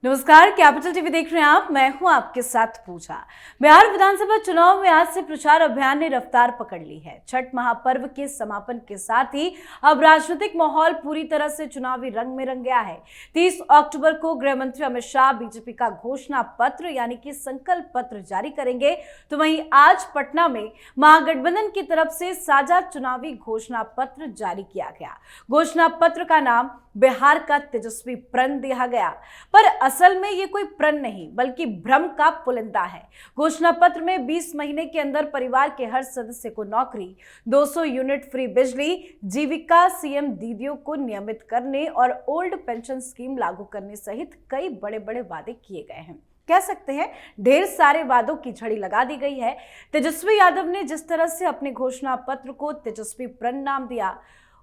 नमस्कार, capital TV देख रहे हैं आप। मैं हूं आपके साथ पूजा। बिहार विधानसभा चुनाव में आज से प्रचार अभियान ने रफ्तार पकड़ ली है। छठ महापर्व के समापन के साथ ही अब राजनीतिक माहौल पूरी तरह से चुनावी रंग में रंग गया है। 30 अक्टूबर को गृह मंत्री अमित शाह बीजेपी का घोषणा पत्र यानी कि संकल्प पत्र जारी करेंगे, तो वहीं आज पटना में महागठबंधन की तरफ से साझा चुनावी घोषणा पत्र जारी किया गया। घोषणा पत्र का नाम बिहार का तेजस्वी प्रण दिया गया, पर असल में ये कोई प्रण नहीं बल्कि भ्रम का पुलिंदा है। घोषणा पत्र में 20 महीने के अंदर परिवार के हर सदस्य को नौकरी, 200 यूनिट फ्री बिजली, जीविका सीएम दीदियों को नियमित करने और ओल्ड पेंशन स्कीम लागू करने सहित कई बड़े बड़े वादे किए गए हैं। कह सकते हैं ढेर सारे वादों की झड़ी लगा दी गई है। तेजस्वी यादव ने जिस तरह से अपने घोषणा पत्र को तेजस्वी प्रण नाम दिया,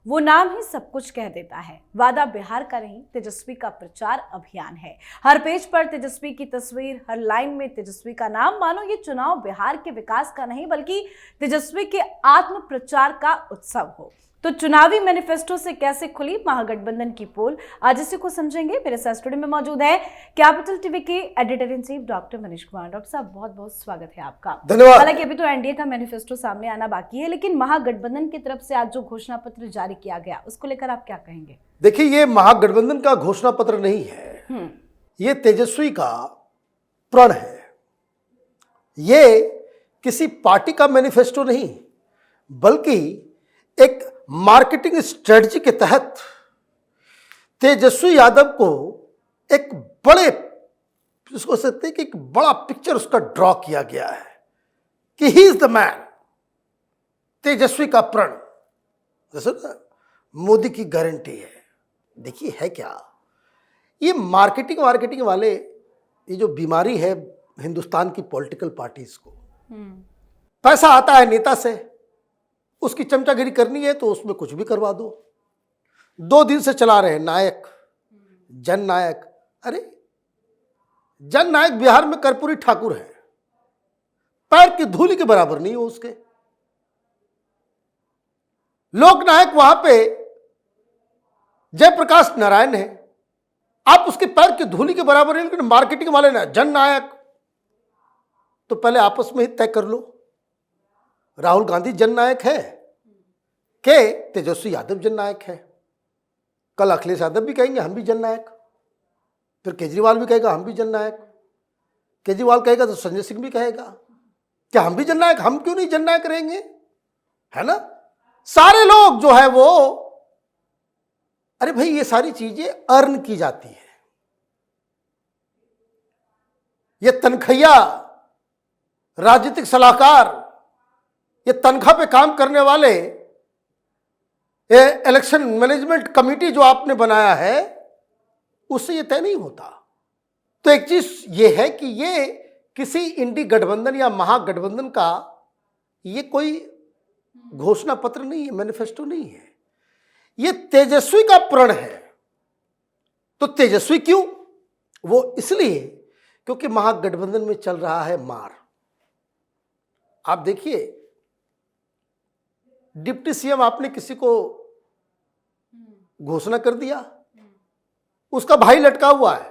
वो नाम ही सब कुछ कह देता है। वादा बिहार का नहीं, तेजस्वी का प्रचार अभियान है। हर पेज पर तेजस्वी की तस्वीर, हर लाइन में तेजस्वी का नाम, मानो ये चुनाव बिहार के विकास का नहीं बल्कि तेजस्वी के आत्म प्रचार का उत्सव हो। तो चुनावी मैनिफेस्टो से कैसे खुली महागठबंधन की पोल, आज इसी को समझेंगे। मेरे साथ स्टूडियो में मौजूद है कैपिटल टीवी के editor in chief doctor Manish Kumar. Doctor साहब, बहुत बहुत स्वागत है आपका। धन्यवाद। हालांकि अभी तो एनडीए का मैनिफेस्टो सामने आना बाकी है, लेकिन महागठबंधन की तरफ से आज जो घोषणा पत्र जारी किया गया उसको लेकर आप क्या कहेंगे? देखिए, ये महागठबंधन का घोषणा पत्र नहीं है, ये तेजस्वी का प्रण है। ये किसी पार्टी का मैनिफेस्टो नहीं बल्कि एक मार्केटिंग स्ट्रेटजी के तहत तेजस्वी यादव को एक बड़े, उसको सकते हैं कि एक बड़ा पिक्चर उसका ड्रॉ किया गया है कि ही इज द मैन। तेजस्वी का प्रण जैसे ना मोदी की गारंटी है। देखिए है क्या, ये मार्केटिंग वाले, ये जो बीमारी है हिंदुस्तान की पॉलिटिकल पार्टीज को, पैसा आता है नेता से, उसकी चमचागिरी करनी है तो उसमें कुछ भी करवा दो। 2 दिन से चला रहे हैं नायक, जन नायक। अरे जन नायक बिहार में कर्पूरी ठाकुर है, पैर की धूली के बराबर नहीं हो उसके। लोक नायक वहां पे जयप्रकाश नारायण है, आप उसके पैर की धूली के बराबर नहीं। लेकिन मार्केटिंग वाले ना, जन नायक, तो पहले आपस में ही तय कर लो। राहुल गांधी जन नायक है कि तेजस्वी यादव जन नायक है। कल अखिलेश यादव भी कहेंगे हम भी जन नायक, फिर केजरीवाल भी कहेगा हम भी जन नायक, केजरीवाल कहेगा तो संजय सिंह भी कहेगा क्या हम भी जन नायक, हम क्यों नहीं जन नायक रहेंगे, है ना। सारे लोग जो है वो, अरे भाई ये सारी चीजें अर्न की जाती है। ये तनखैया राजनीतिक सलाहकार, ये तनख्वाह पे काम करने वाले, ये इलेक्शन मैनेजमेंट कमेटी जो आपने बनाया है, उससे ये तय नहीं होता। तो एक चीज ये है कि ये किसी इंडी गठबंधन या महागठबंधन का ये कोई घोषणा पत्र नहीं है, मैनिफेस्टो नहीं है, ये तेजस्वी का प्रण है। तो तेजस्वी क्यों? वो इसलिए क्योंकि महागठबंधन में चल रहा है मार। आप देखिए, डिप्टी सीएम आपने किसी को घोषणा कर दिया, उसका भाई लटका हुआ है।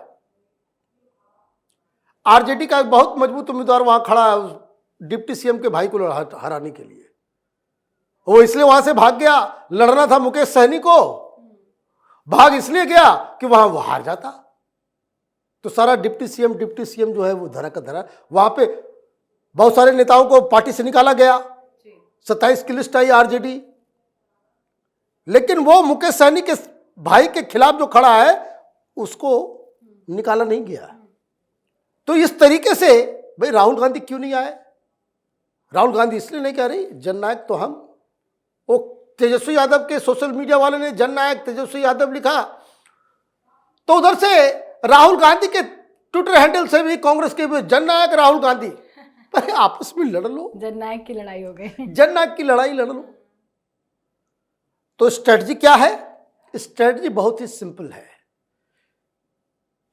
आरजेडी का एक बहुत मजबूत उम्मीदवार वहां खड़ा है उस डिप्टी सीएम के भाई को हराने के लिए। वो इसलिए वहां से भाग गया, लड़ना था मुकेश सहनी को, भाग इसलिए गया कि वहां वो हार जाता तो सारा डिप्टी सीएम जो है वो धरा का धरा। वहां पे बहुत सारे नेताओं को पार्टी से निकाला गया, 27 की लिस्ट आई आरजेडी, लेकिन वो मुकेश सहनी के भाई के खिलाफ जो खड़ा है उसको निकाला नहीं गया। तो इस तरीके से भाई राहुल गांधी क्यों नहीं आए? राहुल गांधी इसलिए नहीं कह रही जननायक तो हम, वो तेजस्वी यादव के सोशल मीडिया वाले ने जननायक तेजस्वी यादव लिखा, तो उधर से राहुल गांधी के ट्विटर हैंडल से भी कांग्रेस के जननायक राहुल गांधी। अरे आपस में लड़ लो, जननायक की लड़ाई हो गई, जननायक की लड़ाई लड़ लो। तो स्ट्रेटजी क्या है? स्ट्रेटजी बहुत ही सिंपल है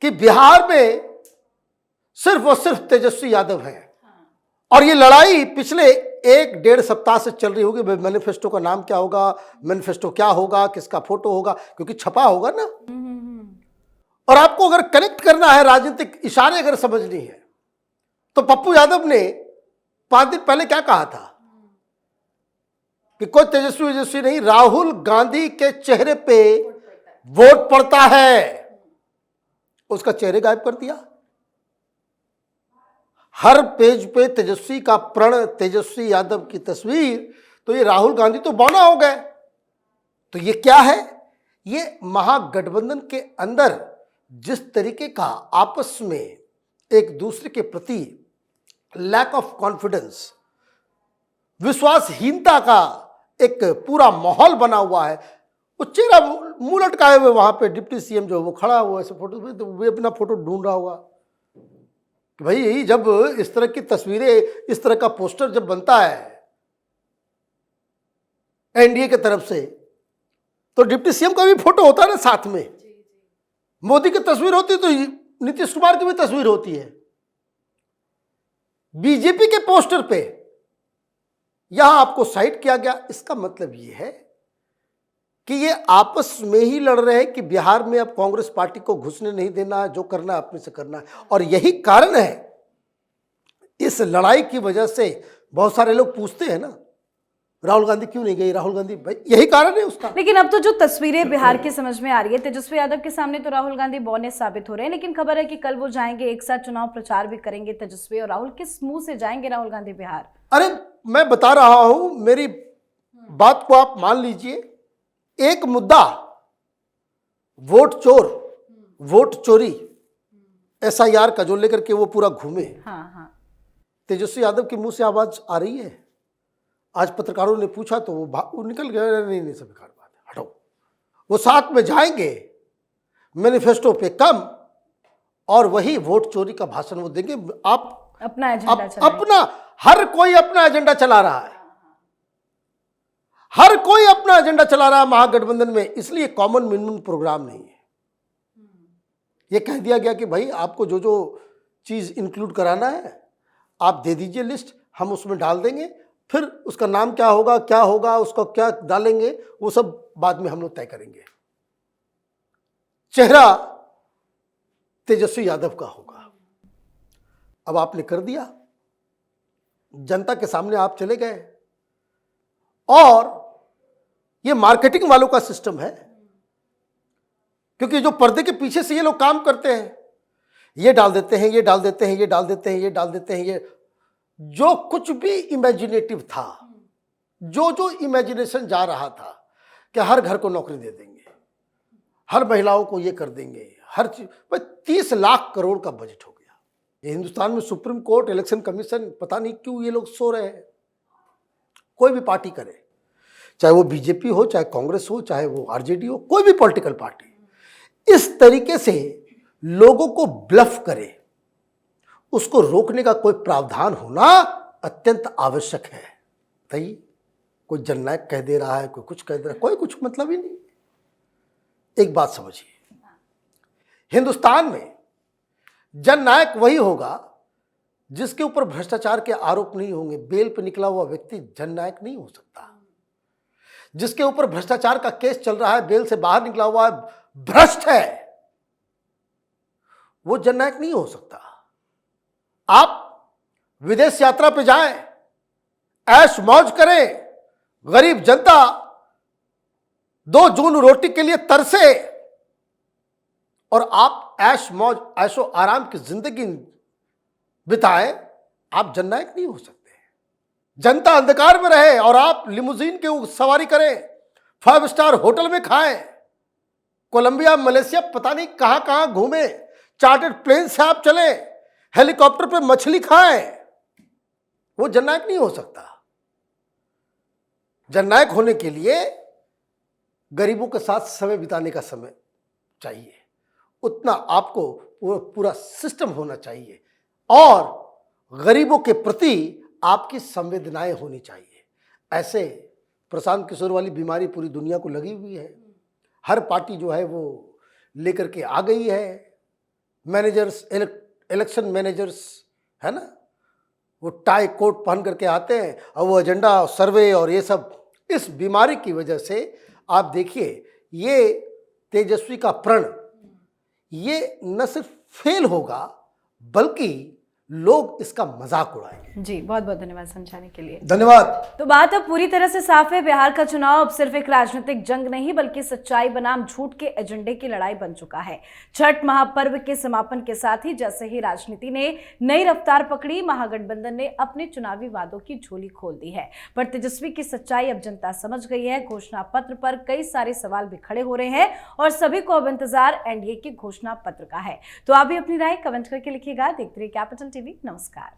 कि बिहार में सिर्फ और सिर्फ तेजस्वी यादव है, और ये लड़ाई पिछले 1-1.5 सप्ताह से चल रही होगी। मैनिफेस्टो का नाम क्या होगा, मैनिफेस्टो क्या होगा, किसका फोटो होगा, क्योंकि छपा होगा ना। और आपको अगर कनेक्ट करना है, राजनीतिक इशारे अगर समझनी है, तो पप्पू यादव ने 5 दिन पहले क्या कहा था कि कोई तेजस्वी नहीं, राहुल गांधी के चेहरे पे वोट पड़ता है। उसका चेहरे गायब कर दिया। हर पेज पे तेजस्वी का प्रण, तेजस्वी यादव की तस्वीर, तो ये राहुल गांधी तो बौना हो गए। तो ये क्या है? ये महागठबंधन के अंदर जिस तरीके का आपस में एक दूसरे के प्रति लैक ऑफ कॉन्फिडेंस, विश्वासहीनता का एक पूरा माहौल बना हुआ है। वो चेहरा मुंह लटकाए हुए वहां पे डिप्टी सीएम जो वो खड़ा हुआ ऐसे फोटो में, तो वे अपना फोटो ढूंढ रहा होगा कि भाई यही, जब इस तरह की तस्वीरें, इस तरह का पोस्टर जब बनता है एनडीए की तरफ से, तो डिप्टी सीएम का भी फोटो होता है ना साथ में। मोदी की तस्वीर होती है तो नीतीश कुमार की भी तस्वीर होती है। बीजेपी के पोस्टर पे यहां आपको साइड किया गया। इसका मतलब यह है कि ये आपस में ही लड़ रहे हैं कि बिहार में अब कांग्रेस पार्टी को घुसने नहीं देना है, जो करना है अपने से करना है। और यही कारण है, इस लड़ाई की वजह से बहुत सारे लोग पूछते हैं ना, राहुल गांधी क्यों नहीं गई, राहुल गांधी, भाई यही कारण है उसका। लेकिन अब तो जो तस्वीरें बिहार की समझ में आ रही है, तेजस्वी यादव के सामने तो राहुल गांधी बौने साबित हो रहे हैं, लेकिन खबर है कि कल वो जाएंगे, एक साथ चुनाव प्रचार भी करेंगे तेजस्वी और राहुल। किस मुंह से जाएंगे राहुल गांधी बिहार? अरे मैं बता रहा हूं, मेरी बात को आप मान लीजिए। एक मुद्दा वोट चोर, वोट चोरी, एसआईआर का जो लेकर के वो पूरा घूमे। हाँ। तेजस्वी यादव के मुंह से आवाज आ रही है। आज पत्रकारों ने पूछा तो वो निकल गया, नहीं सब बेकार बात है, हटो। वो साथ में जाएंगे, मैनिफेस्टो पे कम, और वही वोट चोरी का भाषण वो देंगे। आप अपना एजेंडा अपना, हर कोई अपना एजेंडा चला रहा है, हर कोई अपना एजेंडा चला रहा है महागठबंधन में। इसलिए कॉमन मिनिमम प्रोग्राम नहीं है। ये कह दिया गया कि भाई आपको जो जो चीज इंक्लूड कराना है आप दे दीजिए लिस्ट, हम उसमें डाल देंगे, फिर उसका नाम क्या होगा, उसका क्या डालेंगे, वो सब बाद में हम लोग तय करेंगे। चेहरा तेजस्वी यादव का होगा। अब आपने कर दिया, जनता के सामने आप चले गए, और ये मार्केटिंग वालों का सिस्टम है, क्योंकि जो पर्दे के पीछे से ये लोग काम करते हैं, ये डाल देते हैं, ये डाल देते हैं, ये डाल देते हैं, ये डाल देते हैं, ये जो कुछ भी इमेजिनेटिव था, जो इमेजिनेशन जा रहा था कि हर घर को नौकरी दे देंगे, हर महिलाओं को ये कर देंगे, हर चीज, 30 लाख करोड़ का बजट हो गया। ये हिंदुस्तान में सुप्रीम कोर्ट, इलेक्शन कमीशन, पता नहीं क्यों ये लोग सो रहे हैं। कोई भी पार्टी करे, चाहे वो बीजेपी हो, चाहे कांग्रेस हो, चाहे वो आरजेडी हो, कोई भी पॉलिटिकल पार्टी, इस तरीके से लोगों को ब्लफ करे, उसको रोकने का कोई प्रावधान होना अत्यंत आवश्यक है। भाई कोई जननायक कह दे रहा है, कोई कुछ कह दे रहा है, कोई कुछ मतलब ही नहीं। एक बात समझिए, हिंदुस्तान में जननायक वही होगा जिसके ऊपर भ्रष्टाचार के आरोप नहीं होंगे। बेल पे निकला हुआ व्यक्ति जननायक नहीं हो सकता। जिसके ऊपर भ्रष्टाचार का केस चल रहा है, बेल से बाहर निकला हुआ है, भ्रष्ट है, वो जननायक नहीं हो सकता। आप विदेश यात्रा पे जाएं, ऐश मौज करें, गरीब जनता 2 जून रोटी के लिए तरसे, और आप ऐश मौज, ऐशो आराम की जिंदगी बिताएं, आप जननायक नहीं हो सकते। जनता अंधकार में रहे और आप लिमुजीन के सवारी करें, 5 स्टार होटल में खाएं, कोलंबिया, मलेशिया, पता नहीं कहां कहां घूमें, चार्टर्ड प्लेन से आप चले, हेलीकॉप्टर पे मछली खाएं, वो जननायक नहीं हो सकता। जननायक होने के लिए गरीबों के साथ समय बिताने का समय चाहिए, उतना आपको पूरा सिस्टम होना चाहिए, और गरीबों के प्रति आपकी संवेदनाएं होनी चाहिए। ऐसे प्रशांत किशोर वाली बीमारी पूरी दुनिया को लगी हुई है। हर पार्टी जो है वो लेकर के आ गई है। मैनेजर्स, इलेक्शन मैनेजर्स है ना, वो टाई कोट पहन करके आते हैं, और वो एजेंडा, सर्वे और ये सब, इस बीमारी की वजह से आप देखिए, ये तेजस्वी का प्रण, ये न सिर्फ फेल होगा बल्कि लोग इसका मजाक उड़ाएंगे। जी, बहुत बहुत धन्यवाद समझाने के लिए। धन्यवाद। तो बात अब पूरी तरह से साफ है, बिहार का चुनाव अब सिर्फ एक राजनीतिक जंग नहीं बल्कि सच्चाई बनाम झूठ के एजेंडे की लड़ाई बन चुका है। छठ महापर्व के समापन के साथ ही जैसे ही राजनीति ने नई रफ्तार पकड़ी, महागठबंधन ने अपने चुनावी वादों की झोली खोल दी है। पर तेजस्वी की सच्चाई अब जनता समझ गई है। घोषणा पत्र पर कई सारे सवाल भी खड़े हो रहे हैं और सभी को अब इंतजार एनडीए के घोषणा पत्र का है। तो आप भी अपनी राय कमेंट करके लिखिएगा। देखते रहिए कैपिटल टीवी। नमस्कार।